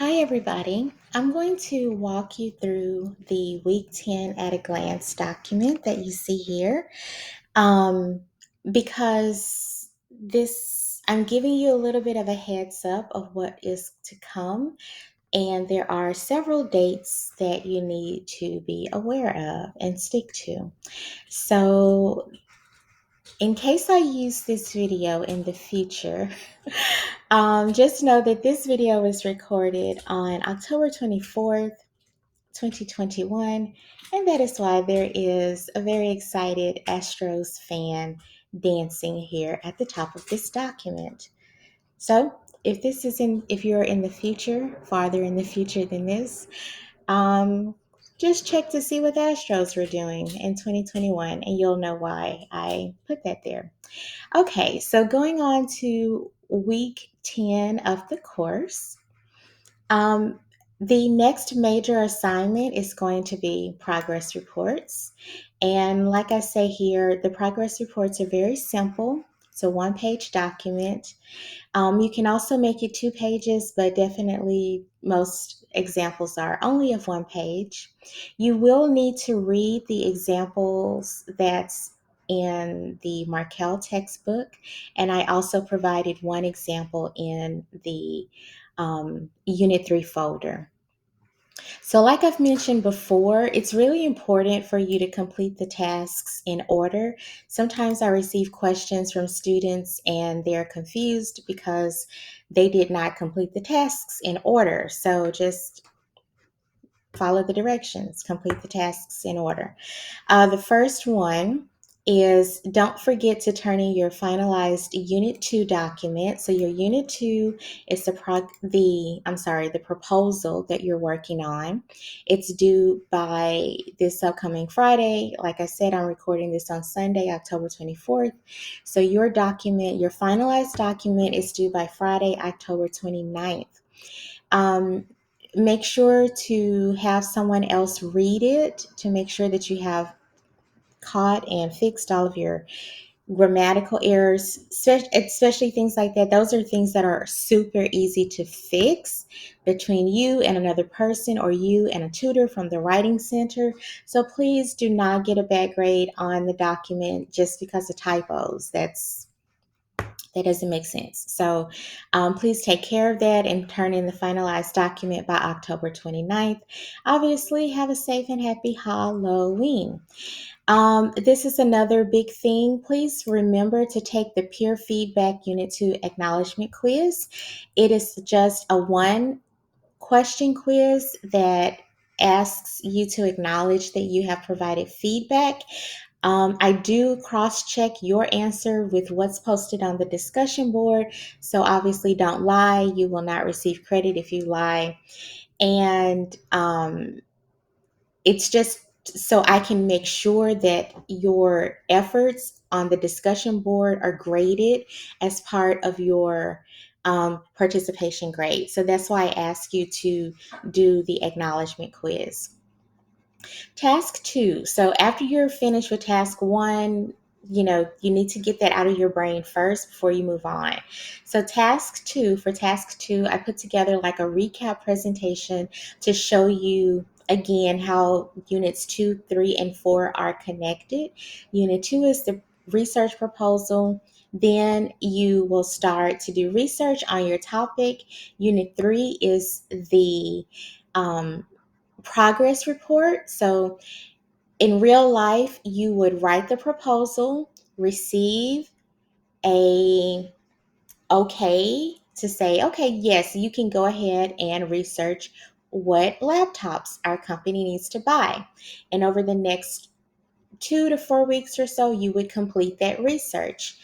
Hi, everybody. I'm going to walk you through the Week 10 at a glance document that you see here um, because I'm giving you a little bit of a heads up of what is to come, and there are several dates that you need to be aware of and stick to. So, in case I use this video in the future, just know that this video was recorded on October 24th, 2021, and that is why there is a very excited Astros fan dancing here at the top of this document. So, if you're in the future, farther in the future than this, um, just check to see what the Astros were doing in 2021, and you'll know why I put that there. Okay, so going on to week 10 of the course. Um, the next major assignment is going to be progress reports. And like I say here, the progress reports are very simple. It's a one-page document. You can also make it 2 pages, but definitely most examples are only of 1 page. You will need to read the examples that's in the Markel textbook, and I also provided one example in the Unit 3 folder. So, like I've mentioned before, it's really important for you to complete the tasks in order. Sometimes I receive questions from students and they're confused because they did not complete the tasks in order. So, just follow the directions, complete the tasks in order. The first one is don't forget to turn in your finalized Unit 2 document. So your Unit 2 is the proposal that you're working on. It's due by this upcoming Friday. Like I said, I'm recording this on Sunday, October 24th. So your finalized document is due by Friday, October 29th. Um, Make sure to have someone else read it to make sure that you have caught and fixed all of your grammatical errors, especially things like that. Those are things that are super easy to fix between you and another person or you and a tutor from the writing center. So please do not get a bad grade on the document just because of typos. That doesn't make sense. So please take care of that and turn in the finalized document by October 29th. Obviously, have a safe and happy Halloween. This is another big thing. Please remember to take the peer feedback Unit 2 acknowledgement quiz. It is just a 1 question quiz that asks you to acknowledge that you have provided feedback. I do cross-check your answer with what's posted on the discussion board. So obviously don't lie. You will not receive credit if you lie. And it's just so I can make sure that your efforts on the discussion board are graded as part of your participation grade. So that's why I ask you to do the acknowledgement quiz. Task 2. So after you're finished with task 1, you need to get that out of your brain first before you move on. So for task 2, I put together like a recap presentation to show you again how units 2, 3, and 4 are connected. Unit 2 is the research proposal. Then you will start to do research on your topic. Unit 3 is the progress report. So in real life, you would write the proposal, receive a okay to say, okay, yes, you can go ahead and research what laptops our company needs to buy. And over the next 2 to 4 weeks or so, you would complete that research.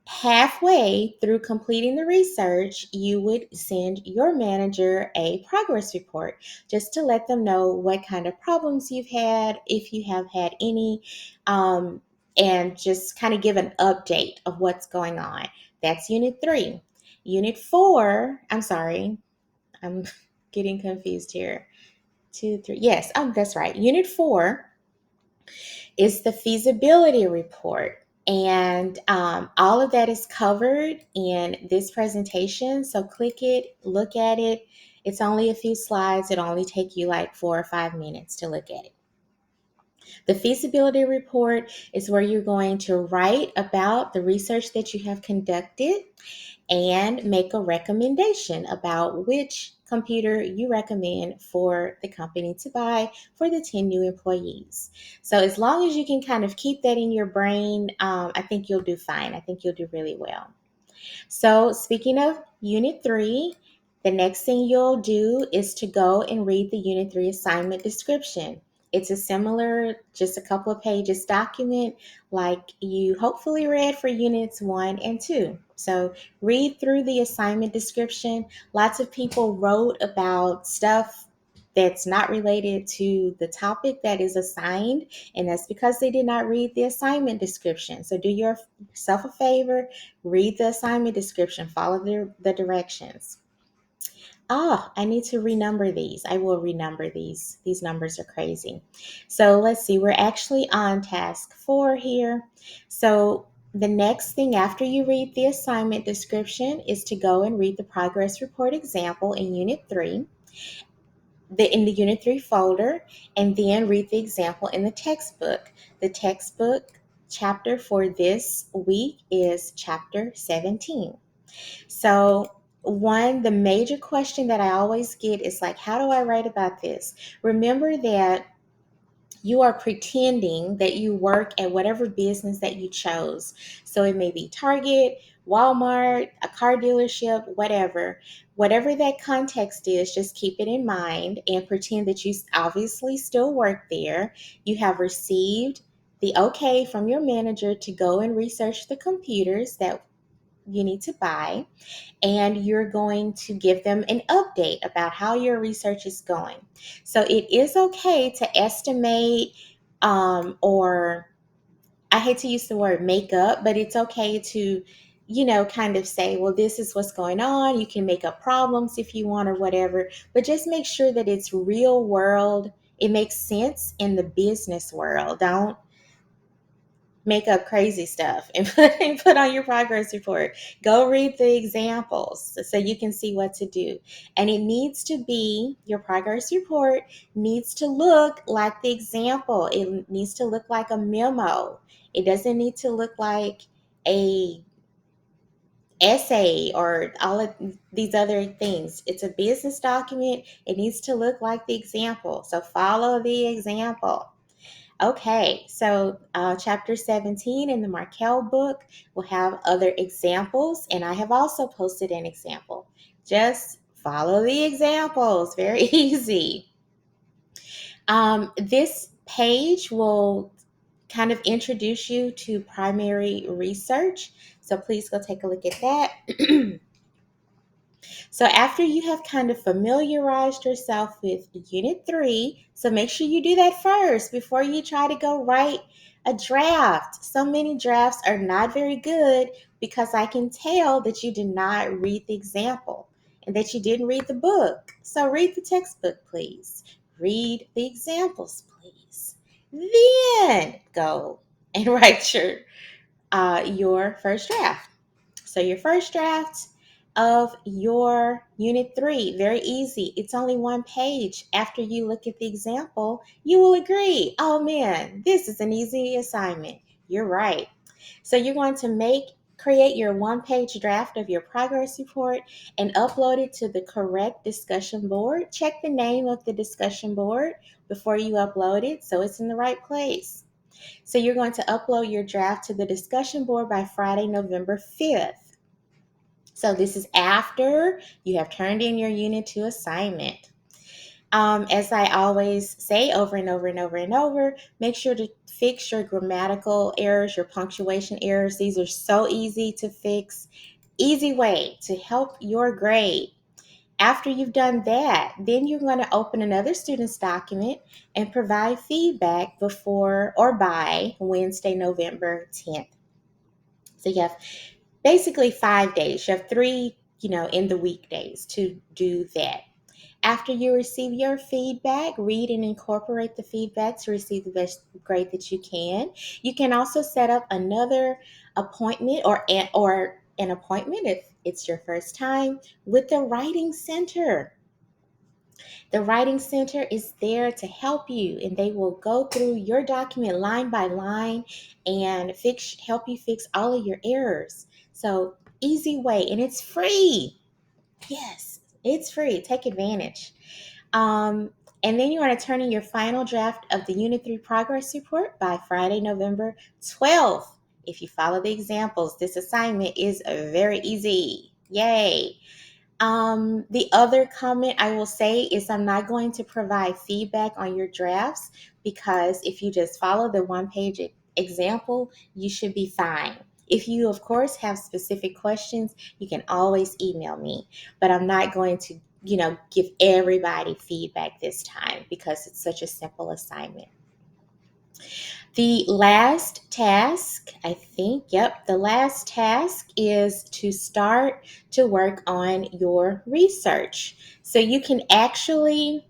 Halfway through completing the research, you would send your manager a progress report just to let them know what kind of problems you've had, if you have had any, and just kind of give an update of what's going on. That's Unit 3. Unit 4, I'm sorry, I'm getting confused here. 2, 3, yes, that's right. Unit 4 is the feasibility report. And all of that is covered in this presentation. So click it, look at it. It's only a few slides. It'll only take you like 4 or 5 minutes to look at it. The feasibility report is where you're going to write about the research that you have conducted and make a recommendation about which computer you recommend for the company to buy for the 10 new employees. So as long as you can kind of keep that in your brain, I think you'll do fine. I think you'll do really well. So, speaking of Unit 3, the next thing you'll do is to go and read the Unit 3 assignment description. It's a similar, just a couple of pages document like you hopefully read for Units 1 and 2. So, read through the assignment description. Lots of people wrote about stuff that's not related to the topic that is assigned, and that's because they did not read the assignment description. So, do yourself a favor. Read the assignment description, follow the directions. I need to renumber these. I will renumber these. These numbers are crazy. So let's see, we're actually on task 4 here. So the next thing after you read the assignment description is to go and read the progress report example in Unit 3, in the Unit 3 folder, and then read the example in the textbook. The textbook chapter for this week is chapter 17. So, the major question that I always get is like, how do I write about this? Remember that you are pretending that you work at whatever business that you chose. So it may be Target, Walmart, a car dealership, whatever. Whatever that context is, just keep it in mind and pretend that you obviously still work there. You have received the okay from your manager to go and research the computers that you need to buy, and you're going to give them an update about how your research is going. So it is okay to estimate, or I hate to use the word make up, but it's okay to, kind of say, well, this is what's going on. You can make up problems if you want or whatever, but just make sure that it's real world. It makes sense in the business world. Don't make up crazy stuff and put on your progress report. Go read the examples so you can see what to do. And it needs to be, your progress report needs to look like the example. It needs to look like a memo. It doesn't need to look like a essay or all of these other things. It's a business document. It needs to look like the example. So follow the example. Okay, so chapter 17 in the Markel book will have other examples, and I have also posted an example. Just follow the examples, very easy. This page will kind of introduce you to primary research, so please go take a look at that. So after you have kind of familiarized yourself with Unit 3, so make sure you do that first before you try to go write a draft. So many drafts are not very good because I can tell that you did not read the example and that you didn't read the book. So read the textbook, please. Read the examples, please. Then go and write your first draft. So your first draft of your Unit 3, very easy. It's only one page. After you look at the example, you will agree, oh man, this is an easy assignment. You're right. So you're going to create your one-page draft of your progress report and upload it to the correct discussion board. Check the name of the discussion board before you upload it so it's in the right place. So you're going to upload your draft to the discussion board by Friday, November 5th. So this is after you have turned in your Unit 2 assignment. As I always say over and over and over and over, make sure to fix your grammatical errors, your punctuation errors. These are so easy to fix. Easy way to help your grade. After you've done that, then you're going to open another student's document and provide feedback before or by Wednesday, November 10th. So you have basically 5 days. You have three, in the weekdays to do that. After you receive your feedback, read and incorporate the feedback to receive the best grade that you can. You can also set up another appointment or an appointment if it's your first time with the Writing Center. The Writing Center is there to help you, and they will go through your document line by line and help you fix all of your errors. So, easy way, and it's free. Yes, it's free. Take advantage. Um, and then you want to turn in your final draft of the Unit 3 Progress Report by Friday, November 12th. If you follow the examples, this assignment is very easy. Yay! The other comment I will say is I'm not going to provide feedback on your drafts because if you just follow the one-page example, you should be fine. If you, of course, have specific questions, you can always email me, but I'm not going to, give everybody feedback this time because it's such a simple assignment. The last task, I think, the last task is to start to work on your research. So you can actually,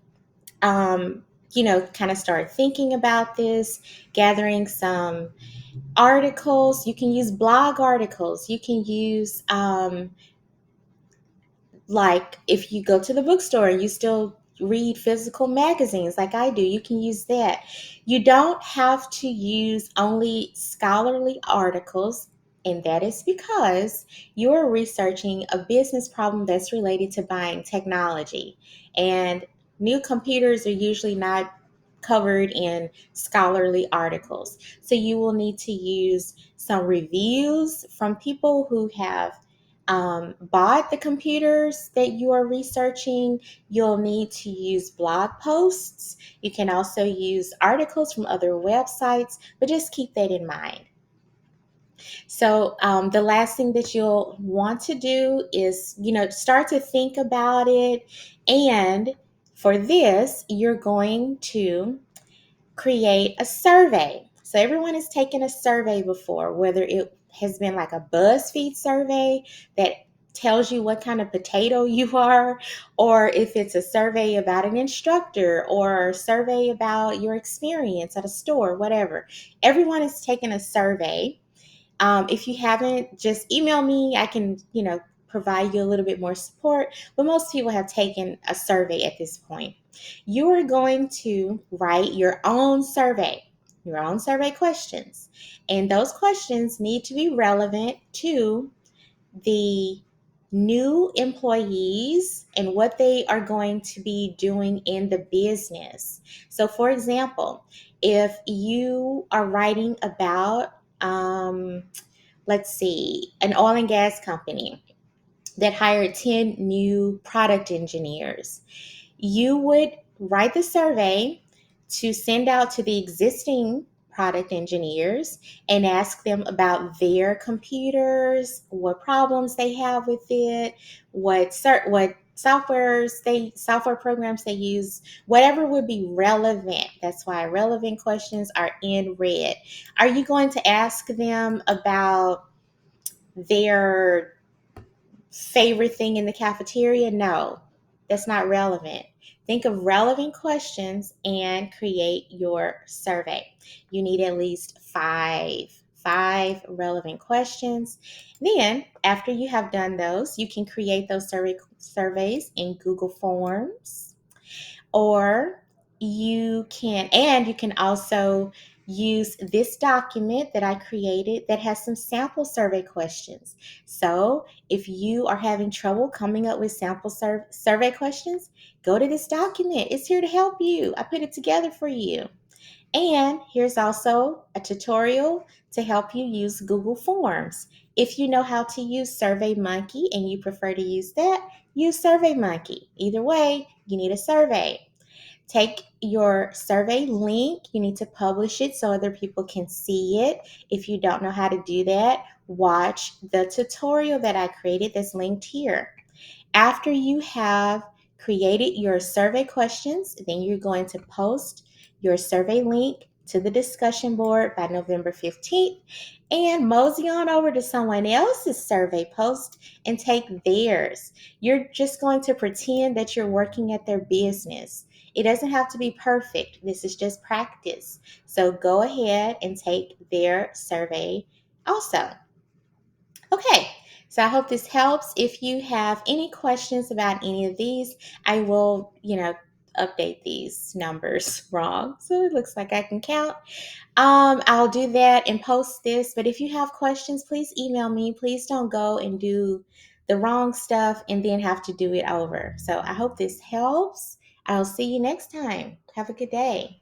kind of start thinking about this, gathering some articles. You can use blog articles. You can use, like if you go to the bookstore and you still read physical magazines like I do, you can use that. You don't have to use only scholarly articles, and that is because you're researching a business problem that's related to buying technology. And new computers are usually not covered in scholarly articles. So you will need to use some reviews from people who have bought the computers that you are researching. You'll need to use blog posts. You can also use articles from other websites, but just keep that in mind. So, the last thing that you'll want to do is, start to think about it. And for this, you're going to create a survey. So everyone has taken a survey before, whether it has been like a BuzzFeed survey that tells you what kind of potato you are, or if it's a survey about an instructor or a survey about your experience at a store, whatever. Everyone has taken a survey. If you haven't, just email me. I can, provide you a little bit more support. But most people have taken a survey at this point. You are going to write your own survey questions. And those questions need to be relevant to the new employees and what they are going to be doing in the business. So, for example, if you are writing about, let's see, an oil and gas company that hired 10 new product engineers, you would write the survey to send out to the existing product engineers and ask them about their computers, what problems they have with it, what software programs they use, whatever would be relevant. That's why relevant questions are in red. Are you going to ask them about their favorite thing in the cafeteria? No, that's not relevant. Think of relevant questions and create your survey. You need at least five relevant questions. Then, after you have done those, you can create those surveys in Google Forms, or you can also use this document that I created that has some sample survey questions. So if you are having trouble coming up with sample survey questions, go to this document. It's here to help you. I put it together for you. And here's also a tutorial to help you use Google Forms. If you know how to use SurveyMonkey and you prefer to use that, use SurveyMonkey. Either way, you need a survey. Take your survey link. You need to publish it so other people can see it. If you don't know how to do that, watch the tutorial that I created that's linked here. After you have created your survey questions, then you're going to post your survey link to the discussion board by November 15th and mosey on over to someone else's survey post and take theirs. You're just going to pretend that you're working at their business. It doesn't have to be perfect. This is just practice. So go ahead and take their survey also. Okay, So I hope this helps. If you have any questions about any of these, I will, update these numbers wrong. So it looks like I can count. I'll do that and post this. But if you have questions, please email me. Please don't go and do the wrong stuff and then have to do it over. So I hope this helps. I'll see you next time. Have a good day.